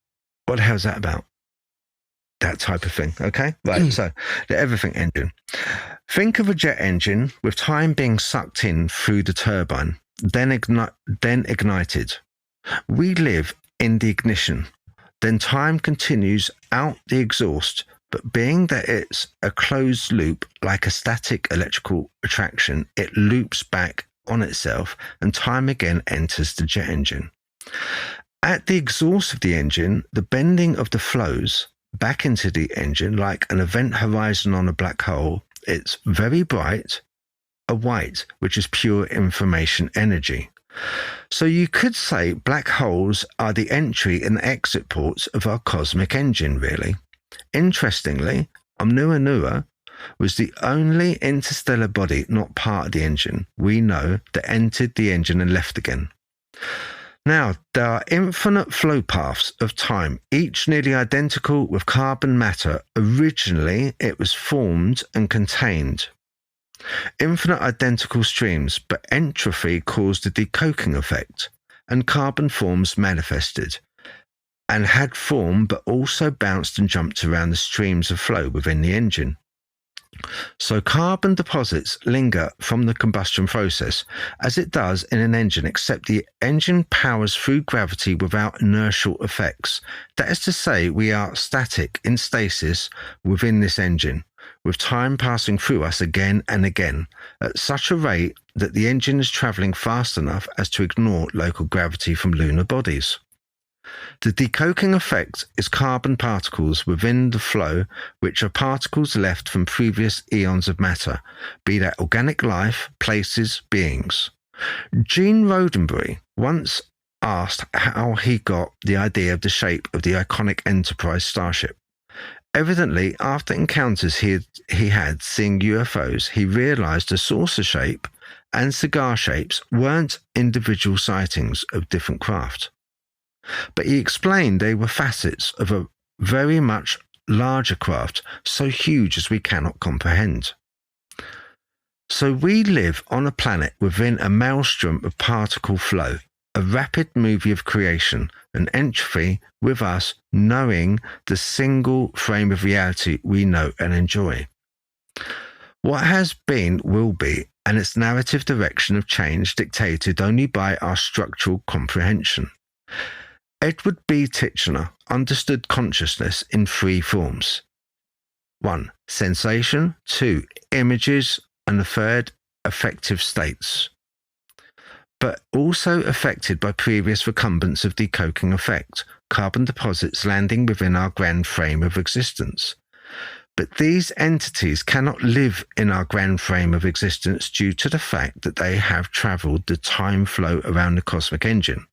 what the hell is that about? That type of thing, okay? Right, so the Everything engine. Think of a jet engine with time being sucked in through the turbine, then ignited. We live in the ignition. Then time continues out the exhaust, but being that it's a closed loop, like a static electrical attraction, it loops back on itself and time again enters the jet engine. At the exhaust of the engine, the bending of the flows back into the engine like an event horizon on a black hole. It's very bright, a white, which is pure information energy. So you could say black holes are the entry and exit ports of our cosmic engine, really. Interestingly, Oumuamua was the only interstellar body not part of the engine we know that entered the engine and left again. Now, there are infinite flow paths of time, each nearly identical with carbon matter. Originally, it was formed and contained. Infinite identical streams, but entropy caused a decoking effect, and carbon forms manifested, and had form but also bounced and jumped around the streams of flow within the engine. So carbon deposits linger from the combustion process, as it does in an engine, except the engine powers through gravity without inertial effects. That is to say, we are static in stasis within this engine, with time passing through us again and again, at such a rate that the engine is travelling fast enough as to ignore local gravity from lunar bodies. The decoking effect is carbon particles within the flow, which are particles left from previous eons of matter, be that organic life, places, beings. Gene Roddenberry once asked how he got the idea of the shape of the iconic Enterprise starship. Evidently, after encounters he had seeing UFOs, he realized the saucer shape and cigar shapes weren't individual sightings of different craft. But he explained they were facets of a very much larger craft, so huge as we cannot comprehend. So we live on a planet within a maelstrom of particle flow, a rapid movie of creation, an entropy with us knowing the single frame of reality we know and enjoy. What has been will be, and its narrative direction of change dictated only by our structural comprehension. Edward B. Titchener understood consciousness in three forms. 1. Sensation. 2. Images. And the third, affective states. But also affected by previous recumbents of decoking effect, carbon deposits landing within our grand frame of existence. But these entities cannot live in our grand frame of existence due to the fact that they have travelled the time flow around the cosmic engine.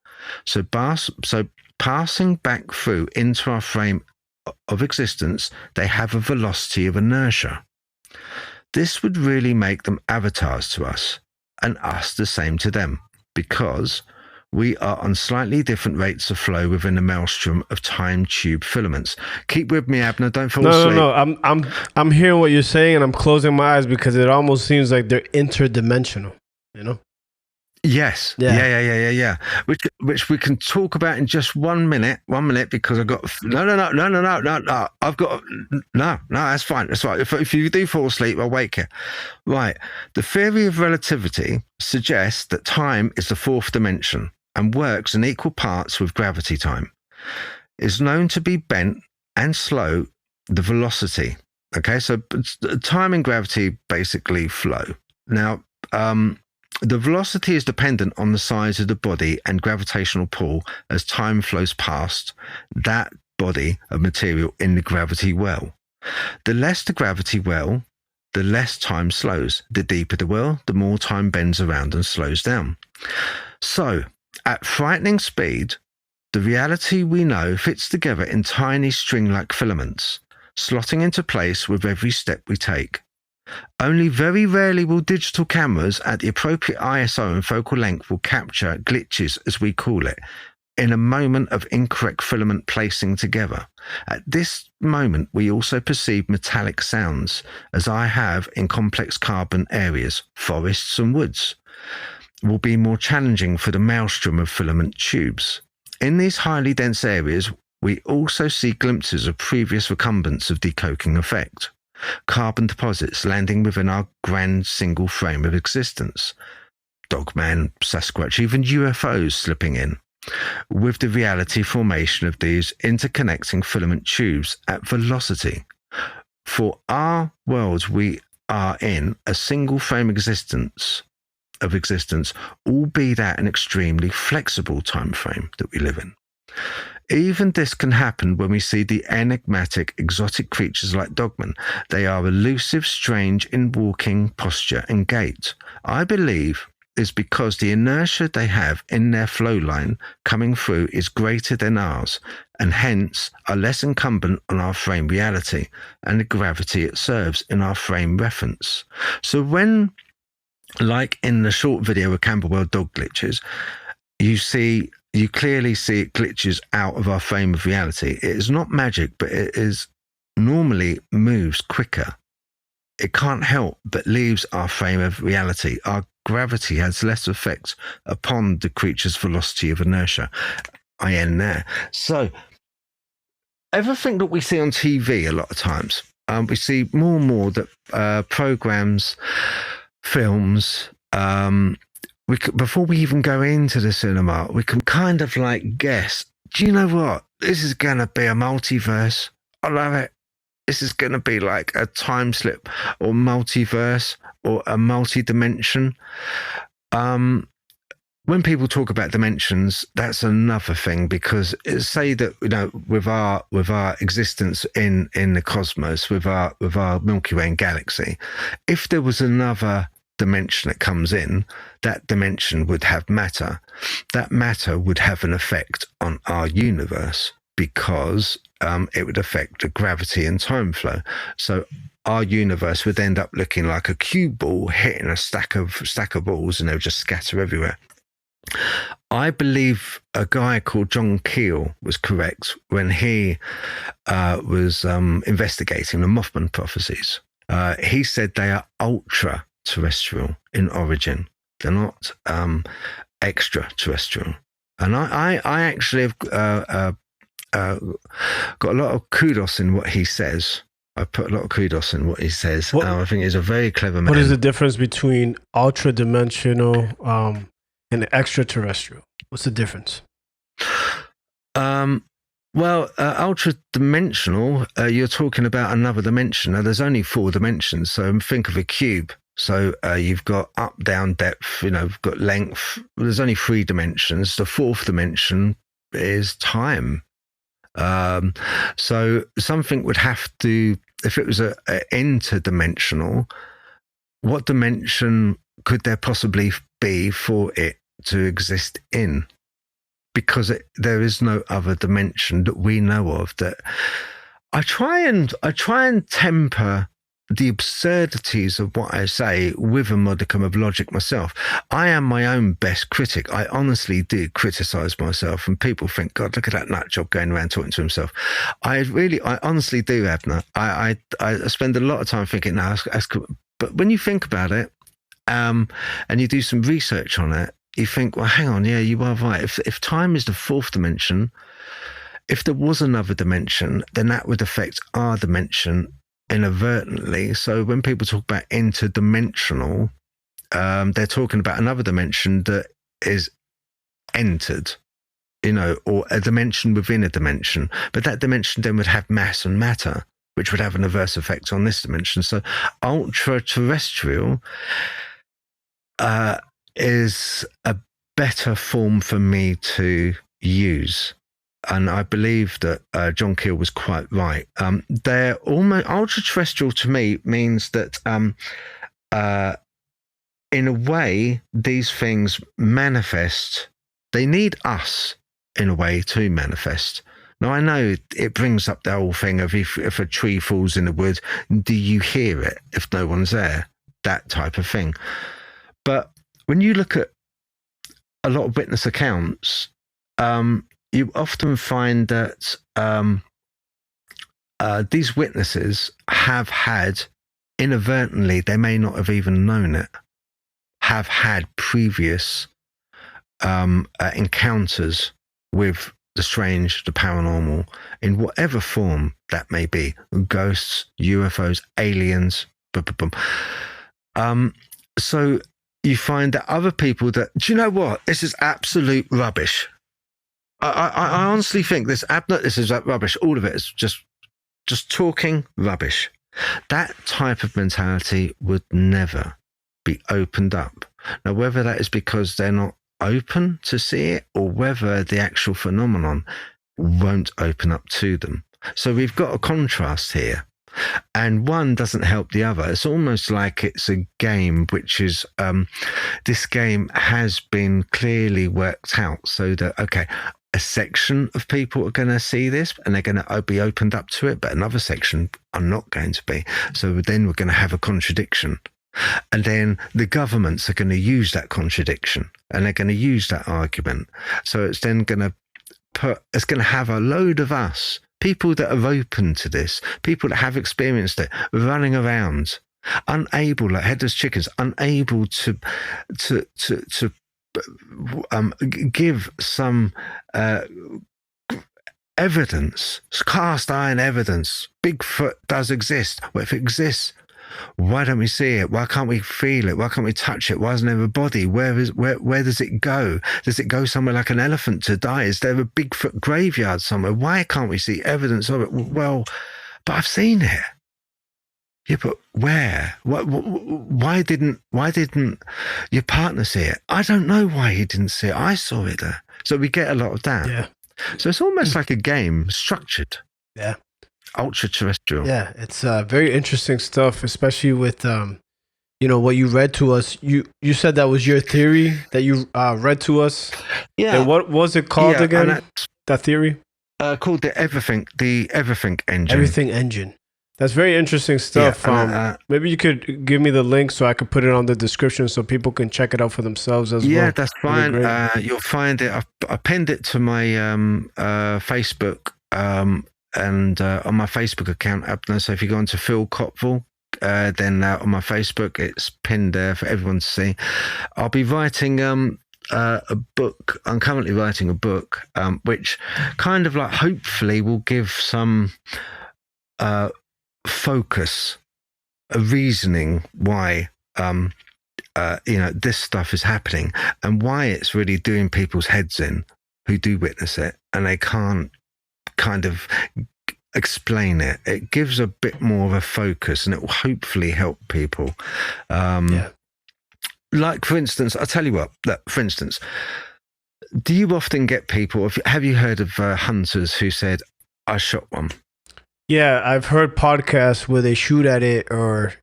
So passing back through into our frame of existence, they have a velocity of inertia. This would really make them avatars to us, and us the same to them, because we are on slightly different rates of flow within a maelstrom of time tube filaments. Keep with me, Abner. Don't fall asleep. No. I'm hearing what you're saying, and I'm closing my eyes because it almost seems like they're interdimensional. You know. Yes. Yeah. Which we can talk about in just 1 minute. 1 minute, because I've got no. I've got no. That's fine. That's right. If you do fall asleep, I'll wake you. Right. The theory of relativity suggests that time is the fourth dimension and works in equal parts with gravity. Time is known to be bent and slow. The velocity. Okay, so time and gravity basically flow. Now, the velocity is dependent on the size of the body and gravitational pull as time flows past that body of material in the gravity well. The less the gravity well, the less time slows. The deeper the well, the more time bends around and slows down. So, at frightening speed, the reality we know fits together in tiny string-like filaments, slotting into place with every step we take. Only very rarely will digital cameras at the appropriate ISO and focal length will capture glitches, as we call it, in a moment of incorrect filament placing together. At this moment, we also perceive metallic sounds, as I have in complex carbon areas, forests and woods. Will be more challenging for the maelstrom of filament tubes. In these highly dense areas, we also see glimpses of previous recumbents of decoking effect. Carbon deposits landing within our grand single frame of existence. Dogman, Sasquatch, even UFOs slipping in, with the reality formation of these interconnecting filament tubes at velocity. For our worlds, we are in a single frame of existence, albeit at an extremely flexible time frame that we live in. Even this can happen when we see the enigmatic, exotic creatures like Dogmen. They are elusive, strange in walking, posture, and gait. I believe is because the inertia they have in their flow line coming through is greater than ours, and hence are less incumbent on our frame reality and the gravity it serves in our frame reference. So when, like in the short video of Camberwell dog glitches, you clearly see it glitches out of our frame of reality. It is not magic, but it is normally moves quicker. It can't help but leaves our frame of reality. Our gravity has less effect upon the creature's velocity of inertia. I end there. So everything that we see on TV a lot of times, we see more and more that programs, films, before we even go into the cinema, we can kind of like guess, do you know what? This is going to be a multiverse. I love it. This is going to be like a time slip or multiverse or a multi-dimension. When people talk about dimensions, that's another thing, because say that, you know, with our existence in the cosmos, with our Milky Way and galaxy, if there was another dimension that comes in, that dimension would have matter. That matter would have an effect on our universe, because it would affect the gravity and time flow. So our universe would end up looking like a cue ball hitting a stack of balls, and they would just scatter everywhere. I believe a guy called John Keel was correct when he was investigating the Mothman prophecies. He said they are ultra-terrestrial in origin. They're not extraterrestrial. And I actually have got a lot of kudos in what he says. I put a lot of kudos in what he says. I think he's a very clever man. What is the difference between ultra-dimensional and extraterrestrial? What's the difference? Well, ultra-dimensional, you're talking about another dimension. Now, there's only 4 dimensions, so think of a cube. So you've got up, down, depth, you've got length. There's only 3 dimensions. The 4th dimension is time. So something would have to, if it was a interdimensional, what dimension could there possibly be for it to exist in? Because there is no other dimension that we know of. That I try and temper the absurdities of what I say with a modicum of logic myself. I am my own best critic. I honestly do criticize myself, and people think, God, look at that nut job going around talking to himself. I honestly do, Abner. I spend a lot of time thinking, but when you think about it, and you do some research on it, you think, well, hang on, yeah, you are right. If time is the 4th dimension, if there was another dimension, then that would affect our dimension inadvertently. So when people talk about interdimensional, they're talking about another dimension that is entered, or a dimension within a dimension. But that dimension then would have mass and matter, which would have an adverse effect on this dimension. So ultra-terrestrial is a better form for me to use. and I believe that John Keel was quite right. They're almost ultra terrestrial. To me, means that in a way, these things manifest. They need us in a way to manifest. Now, I know it brings up the whole thing of if a tree falls in the wood, do you hear it if no one's there? That type of thing. But when you look at a lot of witness accounts, you often find that these witnesses have had, inadvertently, they may not have even known it, have had previous encounters with the strange, the paranormal, in whatever form that may be. Ghosts, UFOs, aliens, so you find that other people that, do you know what? This is absolute rubbish. I honestly think this is rubbish. All of it is just talking rubbish. That type of mentality would never be opened up. Now, whether that is because they're not open to see it or whether the actual phenomenon won't open up to them. So we've got a contrast here. And one doesn't help the other. It's almost like it's a game, which is this game has been clearly worked out so that, okay, a section of people are going to see this and they're going to be opened up to it, but another section are not going to be. So then we're going to have a contradiction. And then the governments are going to use that contradiction and they're going to use that argument. So it's then going to have a load of us, people that are open to this, people that have experienced it, running around, unable, like headless chickens, unable to give some evidence, cast iron evidence. Bigfoot does exist. Well, if it exists, why don't we see it? Why can't we feel it? Why can't we touch it? Why isn't there a body? Where does it go? Does it go somewhere like an elephant to die? Is there a Bigfoot graveyard somewhere? Why can't we see evidence of it? Well, but I've seen it. Yeah, but where? Why didn't your partner see it? I don't know why he didn't see it. I saw it there. So we get a lot of that. Yeah. So it's almost like a game structured. Yeah. Ultra terrestrial. Yeah, it's very interesting stuff, especially with what you read to us. You said that was your theory that you read to us. Yeah. And what was it called again? That theory? Called the Everything Engine. Everything Engine. That's very interesting stuff. Yeah, maybe you could give me the link so I could put it on the description so people can check it out for themselves as well. Yeah, that's fine. You'll find it. I pinned it to my Facebook. And on my Facebook account, so if you go onto Phil Kotval, then on my Facebook, it's pinned there for everyone to see. I'll be writing a book. I'm currently writing a book, which kind of like hopefully will give some focus, a reasoning why this stuff is happening and why it's really doing people's heads in who do witness it and they can't kind of explain it. It gives a bit more of a focus and it will hopefully help people. Like, for instance, I'll tell you what, look, for instance, do you often get people, have you heard of hunters who said, I shot one? Yeah, I've heard podcasts where they shoot at it or,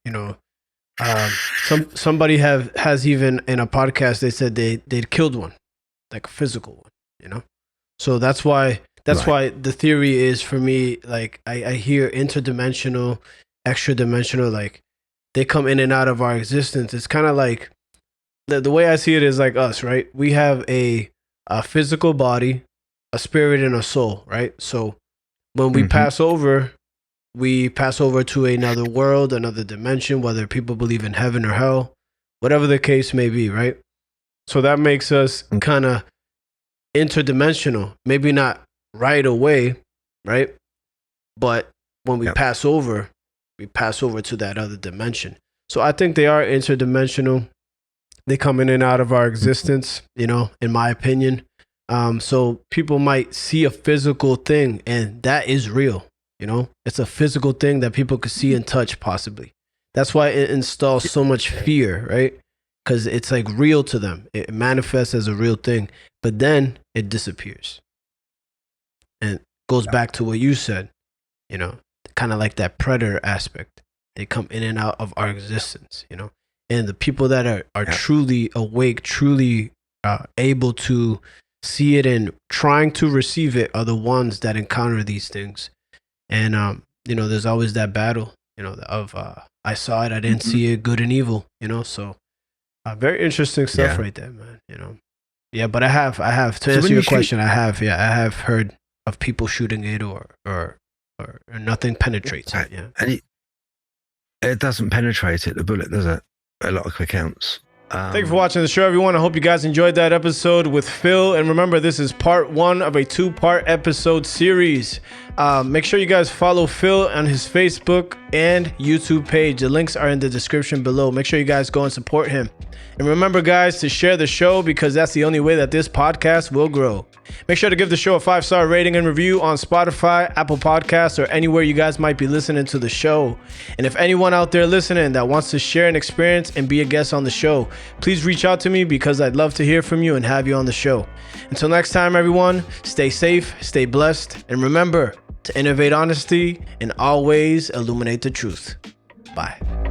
somebody has even in a podcast, they said they'd killed one, like a physical one, So that's why the theory is for me, like I hear interdimensional, extra dimensional, like they come in and out of our existence. It's kind of like the way I see it is like us, right? We have a physical body, a spirit and a soul, right? So when we pass over to another world, another dimension, whether people believe in heaven or hell, whatever the case may be, right? So that makes us kind of interdimensional, maybe not right away, right? But when we pass over to that other dimension. So I think they are interdimensional. They come in and out of our existence, in my opinion. So people might see a physical thing and that is real, It's a physical thing that people could see and touch possibly. That's why it installs so much fear, right? Because it's like real to them. It manifests as a real thing, but then it disappears. And goes back to what you said, you know, kind of like that predator aspect. They come in and out of our existence, you know. And the people that are truly awake, truly able to see it and trying to receive it are the ones that encounter these things. And you know, there's always that battle, you know, of I saw it, I didn't see it, good and evil, you know. So very interesting stuff right there, man. You know, yeah. But I have to answer your question. I have heard of people shooting it or nothing penetrates it. Yeah, and it doesn't penetrate it. The bullet does it. A lot of accounts. Thank you for watching the show, everyone. I hope you guys enjoyed that episode with Phil. And remember, this is part 1 of a 2-part episode series. Make sure you guys follow Phil on his Facebook and YouTube page. The links are in the description below. Make sure you guys go and support him. And remember, guys, to share the show because that's the only way that this podcast will grow. Make sure to give the show a 5-star rating and review on Spotify, Apple Podcasts, or anywhere you guys might be listening to the show. And if anyone out there listening that wants to share an experience and be a guest on the show, please reach out to me because I'd love to hear from you and have you on the show. Until next time, everyone, stay safe, stay blessed, and remember to innovate honesty and always illuminate the truth. Bye.